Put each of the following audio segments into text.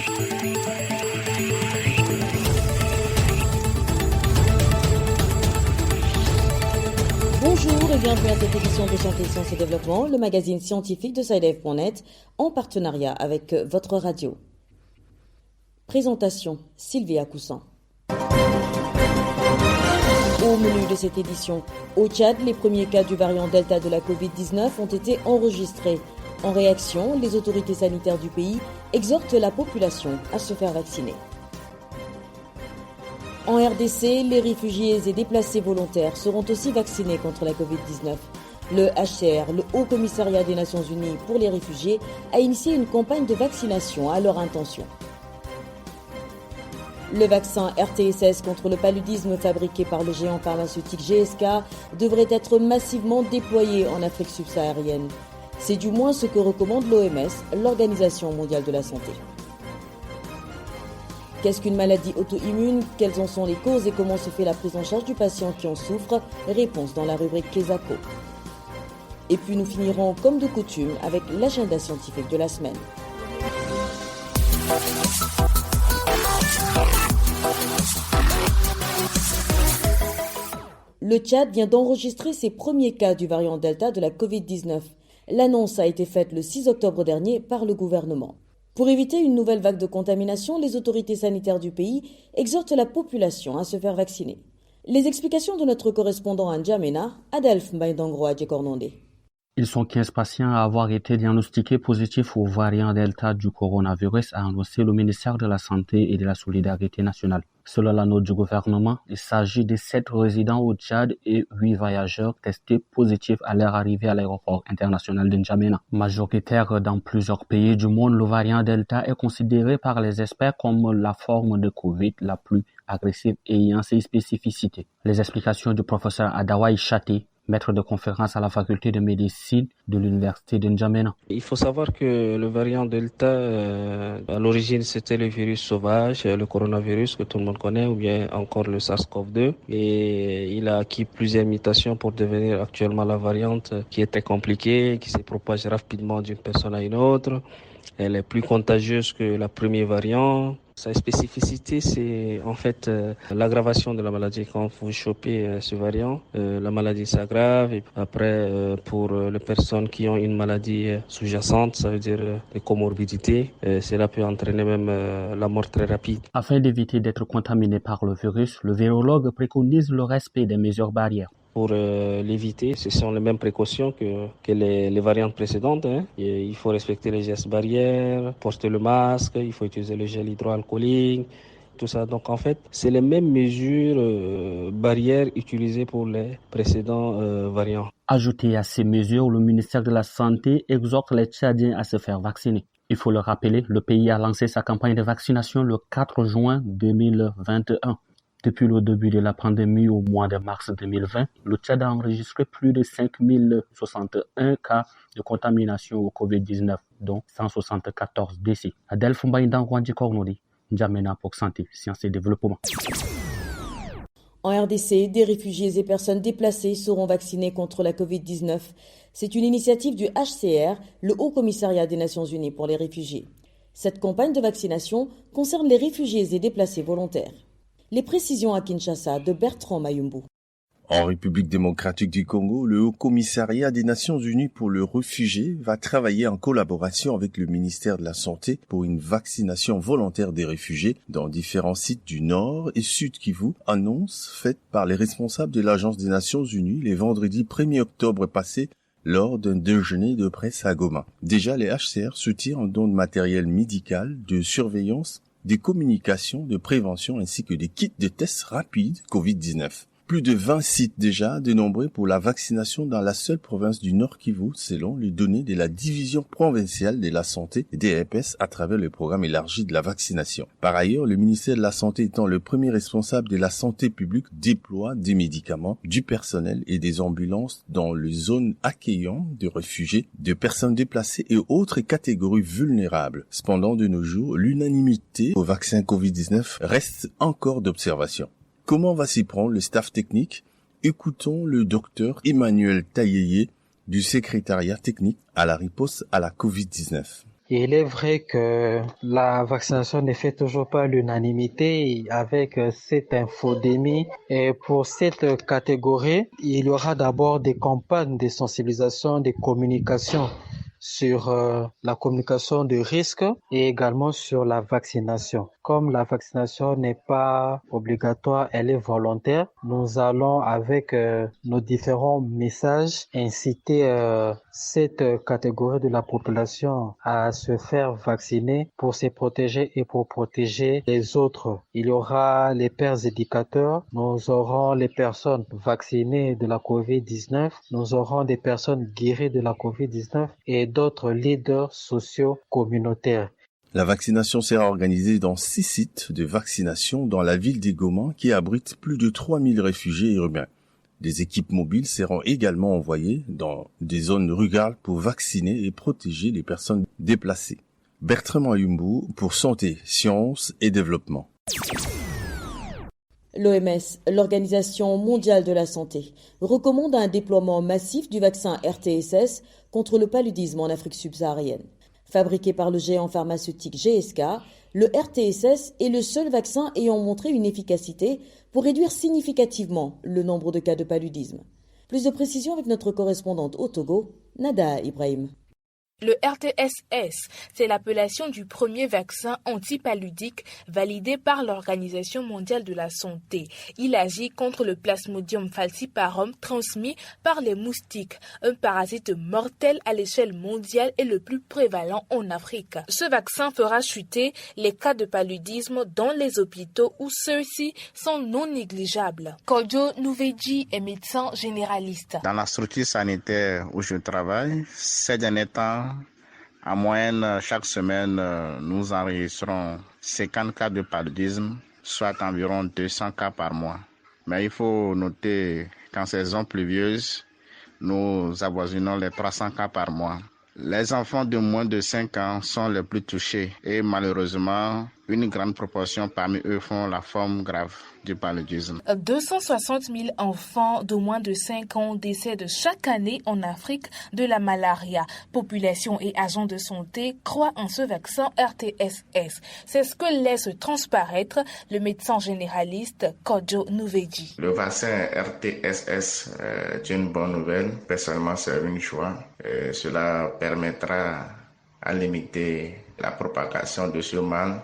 Bonjour et bienvenue à cette édition de Santé, Sciences et Développement, le magazine scientifique de SciDev.net, en partenariat avec votre radio. Présentation, Sylvia Coussan. Au menu de cette édition, au Tchad, les premiers cas du variant Delta de la Covid-19 ont été enregistrés. En réaction, les autorités sanitaires du pays exhortent la population à se faire vacciner. En RDC, les réfugiés et déplacés volontaires seront aussi vaccinés contre la Covid-19. Le HCR, le Haut Commissariat des Nations Unies pour les réfugiés, a initié une campagne de vaccination à leur intention. Le vaccin RTSS contre le paludisme fabriqué par le géant pharmaceutique GSK devrait être massivement déployé en Afrique subsaharienne. C'est du moins ce que recommande l'OMS, l'Organisation mondiale de la santé. Qu'est-ce qu'une maladie auto-immune? Quelles en sont les causes et comment se fait la prise en charge du patient qui en souffre? Réponse dans la rubrique Kesako. Et puis nous finirons comme de coutume avec l'agenda scientifique de la semaine. Le Tchad vient d'enregistrer ses premiers cas du variant Delta de la Covid-19. L'annonce a été faite le 6 octobre dernier par le gouvernement. Pour éviter une nouvelle vague de contamination, les autorités sanitaires du pays exhortent la population à se faire vacciner. Les explications de notre correspondant à N'Djamena, Adelph Mbaïdangro Adjekornondé. Ils sont 15 patients à avoir été diagnostiqués positifs au variant Delta du coronavirus, a annoncé le ministère de la Santé et de la Solidarité nationale. Selon la note du gouvernement, il s'agit de 7 résidents au Tchad et 8 voyageurs testés positifs à leur arrivée à l'aéroport international de N'Djamena. Majoritaire dans plusieurs pays du monde, le variant Delta est considéré par les experts comme la forme de Covid la plus agressive ayant ses spécificités. Les explications du professeur Adawaï Chate, maître de conférence à la faculté de médecine de l'université de N'Djamena. Il faut savoir que le variant Delta, à l'origine, c'était le virus sauvage, le coronavirus que tout le monde connaît, ou bien encore le SARS-CoV-2. Et il a acquis plusieurs mutations pour devenir actuellement la variante qui est très compliquée, qui se propage rapidement d'une personne à une autre. Elle est plus contagieuse que la première variante. Sa spécificité, c'est en fait l'aggravation de la maladie. Quand vous chopez ce variant, la maladie s'aggrave. Et après, pour les personnes qui ont une maladie sous-jacente, ça veut dire des comorbidités, cela peut entraîner même la mort très rapide. Afin d'éviter d'être contaminé par le virus, le virologue préconise le respect des mesures barrières. Pour l'éviter, ce sont les mêmes précautions que les variantes précédentes. Et il faut respecter les gestes barrières, porter le masque, il faut utiliser le gel hydroalcoolique, tout ça. Donc en fait, c'est les mêmes mesures barrières utilisées pour les précédents variants. Ajouté à ces mesures, le ministère de la Santé exhorte les Tchadiens à se faire vacciner. Il faut le rappeler, le pays a lancé sa campagne de vaccination le 4 juin 2021. Depuis le début de la pandémie au mois de mars 2020, le Tchad a enregistré plus de 5061 cas de contamination au Covid-19, dont 174 décès. Adelph Mbaïdangro Adjekorondé, N'Djamena pour Santé, Sciences et Développement. En RDC, des réfugiés et personnes déplacées seront vaccinés contre la Covid-19. C'est une initiative du HCR, le Haut Commissariat des Nations Unies pour les réfugiés. Cette campagne de vaccination concerne les réfugiés et déplacés volontaires. Les précisions à Kinshasa de Bertrand Mayumbu. En République démocratique du Congo, le Haut Commissariat des Nations Unies pour le réfugié va travailler en collaboration avec le ministère de la Santé pour une vaccination volontaire des réfugiés dans différents sites du Nord et Sud Kivu, annonce faite par les responsables de l'Agence des Nations Unies les vendredis 1er octobre passé lors d'un déjeuner de presse à Goma. Déjà, les HCR soutiennent en dons de matériel médical, de surveillance, des communications, de prévention ainsi que des kits de tests rapides Covid-19. Plus de 20 sites déjà dénombrés pour la vaccination dans la seule province du Nord Kivu, selon les données de la Division provinciale de la santé DPS à travers le programme élargi de la vaccination. Par ailleurs, le ministère de la Santé étant le premier responsable de la santé publique déploie des médicaments, du personnel et des ambulances dans les zones accueillantes de réfugiés, de personnes déplacées et autres catégories vulnérables. Cependant, de nos jours, l'unanimité au vaccin Covid-19 reste encore d'observation. Comment va s'y prendre le staff technique? Écoutons le docteur Emmanuel Tailleye du secrétariat technique à la riposte à la Covid-19. Il est vrai que la vaccination ne fait toujours pas l'unanimité avec cette infodémie. Et pour cette catégorie, il y aura d'abord des campagnes de sensibilisation, de communication sur la communication de risque et également sur la vaccination. Comme la vaccination n'est pas obligatoire, elle est volontaire, nous allons avec nos différents messages inciter cette catégorie de la population à se faire vacciner pour se protéger et pour protéger les autres. Il y aura les pères éducateurs, nous aurons les personnes vaccinées de la COVID-19, nous aurons des personnes guéries de la COVID-19 et d'autres leaders sociaux communautaires. La vaccination sera organisée dans 6 sites de vaccination dans la ville d'Egoma qui abrite plus de 3000 réfugiés urbains. Des équipes mobiles seront également envoyées dans des zones rurales pour vacciner et protéger les personnes déplacées. Bertrand Mayumbu pour Santé, Sciences et Développement. L'OMS, l'Organisation mondiale de la santé, recommande un déploiement massif du vaccin RTSS contre le paludisme en Afrique subsaharienne. Fabriqué par le géant pharmaceutique GSK, le RTSS est le seul vaccin ayant montré une efficacité pour réduire significativement le nombre de cas de paludisme. Plus de précisions avec notre correspondante au Togo, Nada Ibrahim. Le RTSS, c'est l'appellation du premier vaccin antipaludique validé par l'Organisation mondiale de la santé. Il agit contre le Plasmodium falciparum transmis par les moustiques, un parasite mortel à l'échelle mondiale et le plus prévalent en Afrique. Ce vaccin fera chuter les cas de paludisme dans les hôpitaux où ceux-ci sont non négligeables. Kodjo Nouvedji est médecin généraliste. Dans la structure sanitaire où je travaille, ces derniers temps, en moyenne, chaque semaine, nous enregistrons 50 cas de paludisme, soit environ 200 cas par mois. Mais il faut noter qu'en saison pluvieuse, nous avoisinons les 300 cas par mois. Les enfants de moins de 5 ans sont les plus touchés et malheureusement, une grande proportion parmi eux font la forme grave du paludisme. 260 000 enfants de moins de 5 ans décèdent chaque année en Afrique de la malaria. Population et agents de santé croient en ce vaccin RTSS. C'est ce que laisse transparaître le médecin généraliste Kodjo Nouvedji. Le vaccin RTSS est une bonne nouvelle. Personnellement, c'est une joie. Cela permettra à limiter la propagation de ce mal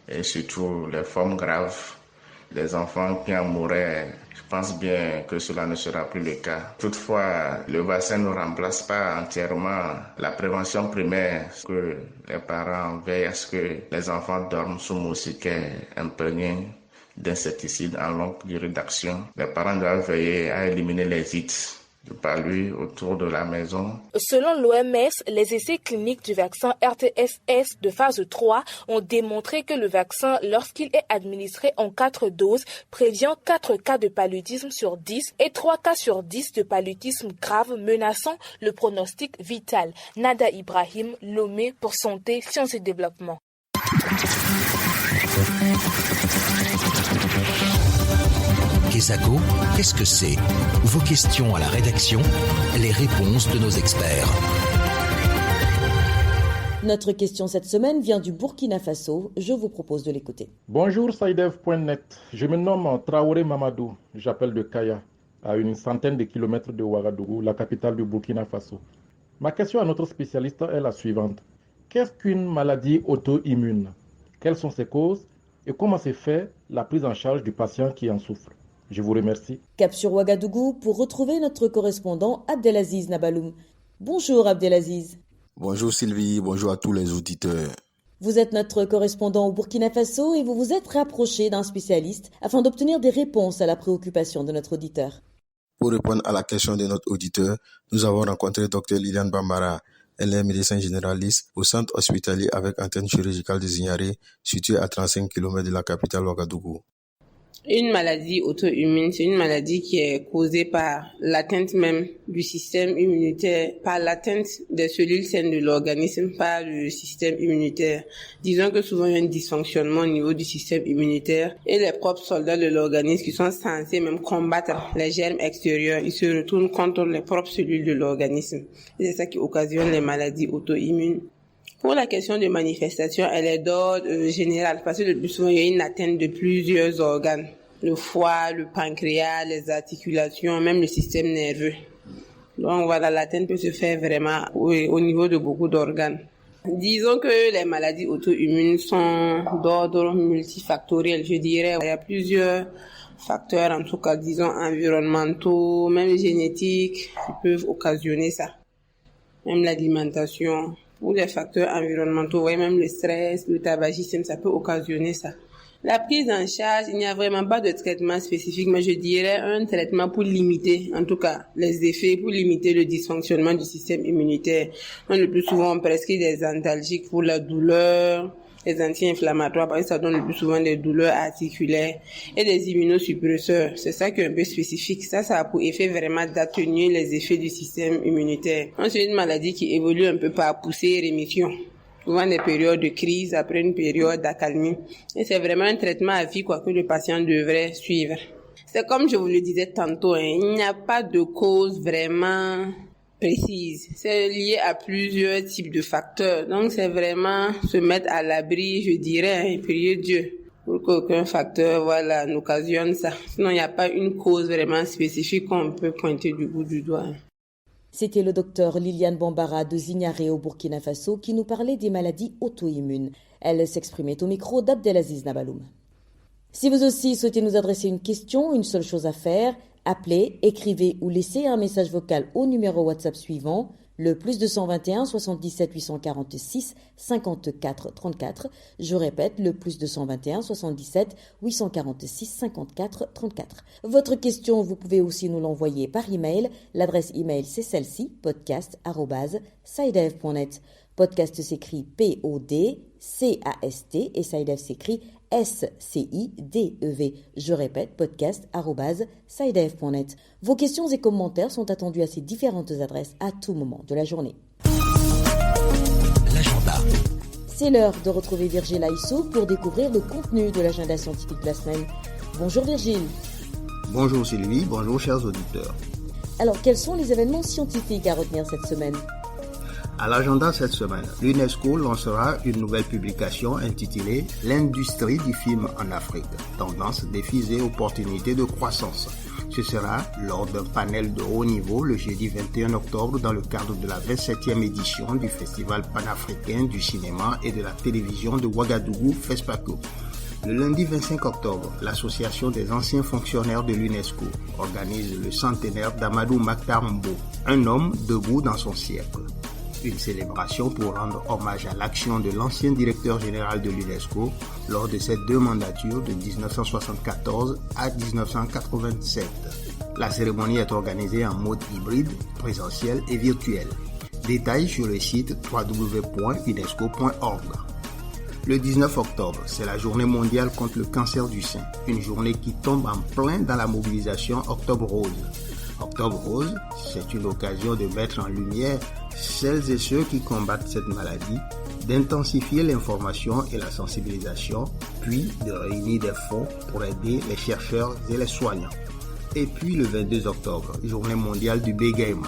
et surtout les formes graves. Les enfants qui en mourraient, je pense bien que cela ne sera plus le cas. Toutefois, le vaccin ne remplace pas entièrement la prévention primaire, que les parents veillent à ce que les enfants dorment sous moustiquaires imprégnés d'insecticides en longue durée d'action. Les parents doivent veiller à éliminer les ites de palu autour de la maison. Selon l'OMS, les essais cliniques du vaccin RTSS de phase 3 ont démontré que le vaccin, lorsqu'il est administré en 4 doses, prévient 4 cas de paludisme sur 10 et 3 cas sur 10 de paludisme grave menaçant le pronostic vital. Nada Ibrahim, Lomé pour Santé, Sciences et Développement. Kesako, qu'est-ce que c'est? Vos questions à la rédaction, les réponses de nos experts. Notre question cette semaine vient du Burkina Faso. Je vous propose de l'écouter. Bonjour Saïdev.net. Je me nomme Traoré Mamadou. J'appelle de Kaya, à une centaine de kilomètres de Ouagadougou, la capitale du Burkina Faso. Ma question à notre spécialiste est la suivante. Qu'est-ce qu'une maladie auto-immune? Quelles sont ses causes? Et comment se fait la prise en charge du patient qui en souffre? Je vous remercie. Cap sur Ouagadougou pour retrouver notre correspondant Abdelaziz Nabaloum. Bonjour Abdelaziz. Bonjour Sylvie, bonjour à tous les auditeurs. Vous êtes notre correspondant au Burkina Faso et vous vous êtes rapproché d'un spécialiste afin d'obtenir des réponses à la préoccupation de notre auditeur. Pour répondre à la question de notre auditeur, nous avons rencontré Dr Liliane Bambara. Elle est médecin généraliste au centre hospitalier avec antenne chirurgicale de Zignaré, situé à 35 km de la capitale Ouagadougou. Une maladie auto-immune, c'est une maladie qui est causée par l'atteinte même du système immunitaire, par l'atteinte des cellules saines de l'organisme par le système immunitaire. Disons que souvent il y a un dysfonctionnement au niveau du système immunitaire et les propres soldats de l'organisme qui sont censés même combattre les germes extérieurs, ils se retournent contre les propres cellules de l'organisme. Et c'est ça qui occasionne les maladies auto-immunes. Pour la question de manifestation, elle est d'ordre général parce que le plus souvent, il y a une atteinte de plusieurs organes. Le foie, le pancréas, les articulations, même le système nerveux. Donc voilà, l'atteinte peut se faire vraiment au niveau de beaucoup d'organes. Disons que les maladies auto-immunes sont d'ordre multifactoriel, je dirais. Il y a plusieurs facteurs, en tout cas, disons, environnementaux, même génétiques, qui peuvent occasionner ça. Même l'alimentation, ou les facteurs environnementaux, ouais, même le stress, le tabagisme, ça peut occasionner ça. La prise en charge, il n'y a vraiment pas de traitement spécifique, mais je dirais un traitement pour limiter, en tout cas, les effets, pour limiter le dysfonctionnement du système immunitaire. Donc, le plus souvent, on prescrit des antalgiques pour la douleur, les anti-inflammatoires, parce que ça donne le plus souvent des douleurs articulaires, et des immunosuppresseurs. C'est ça qui est un peu spécifique. Ça a pour effet vraiment d'atténuer les effets du système immunitaire. Donc, c'est une maladie qui évolue un peu par poussée et rémission. Souvent des périodes de crise après une période d'accalmie. Et c'est vraiment un traitement à vie, que le patient devrait suivre. C'est comme je vous le disais tantôt, il n'y a pas de cause vraiment précise. C'est lié à plusieurs types de facteurs. Donc c'est vraiment se mettre à l'abri, je dirais, et prier Dieu pour qu'aucun facteur, n'occasionne ça. Sinon, il n'y a pas une cause vraiment spécifique qu'on peut pointer du bout du doigt. C'était le docteur Liliane Bambara de Zignaré au Burkina Faso qui nous parlait des maladies auto-immunes. Elle s'exprimait au micro d'Abdelaziz Nabaloum. Si vous aussi souhaitez nous adresser une question, une seule chose à faire, appelez, écrivez ou laissez un message vocal au numéro WhatsApp suivant, le +221 77 846 54 34. Je répète, le +221 77 846 54 34. Votre question, vous pouvez aussi nous l'envoyer par email. L'adresse email, c'est celle-ci, podcast@sidev.net. Podcast s'écrit PODCAST et Sidev s'écrit SCIDEV. Je répète, podcast@sidev.net. Vos questions et commentaires sont attendus à ces différentes adresses à tout moment de la journée. L'agenda. C'est l'heure de retrouver Virgile Aissou pour découvrir le contenu de l'agenda scientifique de la semaine. Bonjour Virgile. Bonjour Sylvie, bonjour chers auditeurs. Alors, quels sont les événements scientifiques à retenir cette semaine ? À l'agenda cette semaine, l'UNESCO lancera une nouvelle publication intitulée « L'industrie du film en Afrique, tendance, défis et opportunités de croissance ». Ce sera lors d'un panel de haut niveau le jeudi 21 octobre dans le cadre de la 27e édition du Festival panafricain du cinéma et de la télévision de Ouagadougou, FESPACO. Le lundi 25 octobre, l'Association des anciens fonctionnaires de l'UNESCO organise le centenaire d'Amadou Makhtar Mbo, un homme debout dans son siècle. Une célébration pour rendre hommage à l'action de l'ancien directeur général de l'UNESCO lors de ses deux mandatures de 1974 à 1987. La cérémonie est organisée en mode hybride, présentiel et virtuel. Détails sur le site www.unesco.org. Le 19 octobre, c'est la journée mondiale contre le cancer du sein, une journée qui tombe en plein dans la mobilisation Octobre Rose. Octobre Rose, c'est une occasion de mettre en lumière celles et ceux qui combattent cette maladie, d'intensifier l'information et la sensibilisation, puis de réunir des fonds pour aider les chercheurs et les soignants. Et puis le 22 octobre, journée mondiale du bégaiement.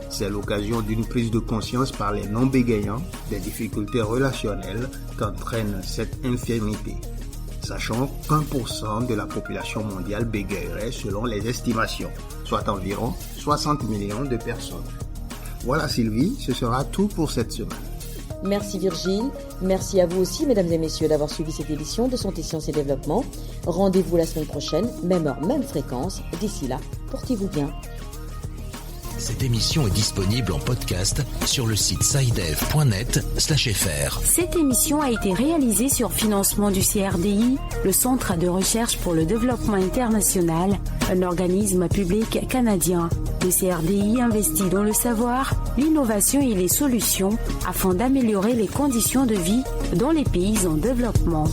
C'est l'occasion d'une prise de conscience par les non-bégayants des difficultés relationnelles qu'entraîne cette infirmité. Sachant qu'1% de la population mondiale bégayerait selon les estimations, soit environ 60 millions de personnes. Voilà Sylvie, ce sera tout pour cette semaine. Merci Virgile, merci à vous aussi mesdames et messieurs d'avoir suivi cette édition de Santé, Sciences et Développement. Rendez-vous la semaine prochaine, même heure, même fréquence. D'ici là, portez-vous bien. Cette émission est disponible en podcast sur le site sidev.net/fr. Cette émission a été réalisée sur financement du CRDI, le Centre de recherche pour le développement international, un organisme public canadien. Le CRDI investit dans le savoir, l'innovation et les solutions afin d'améliorer les conditions de vie dans les pays en développement.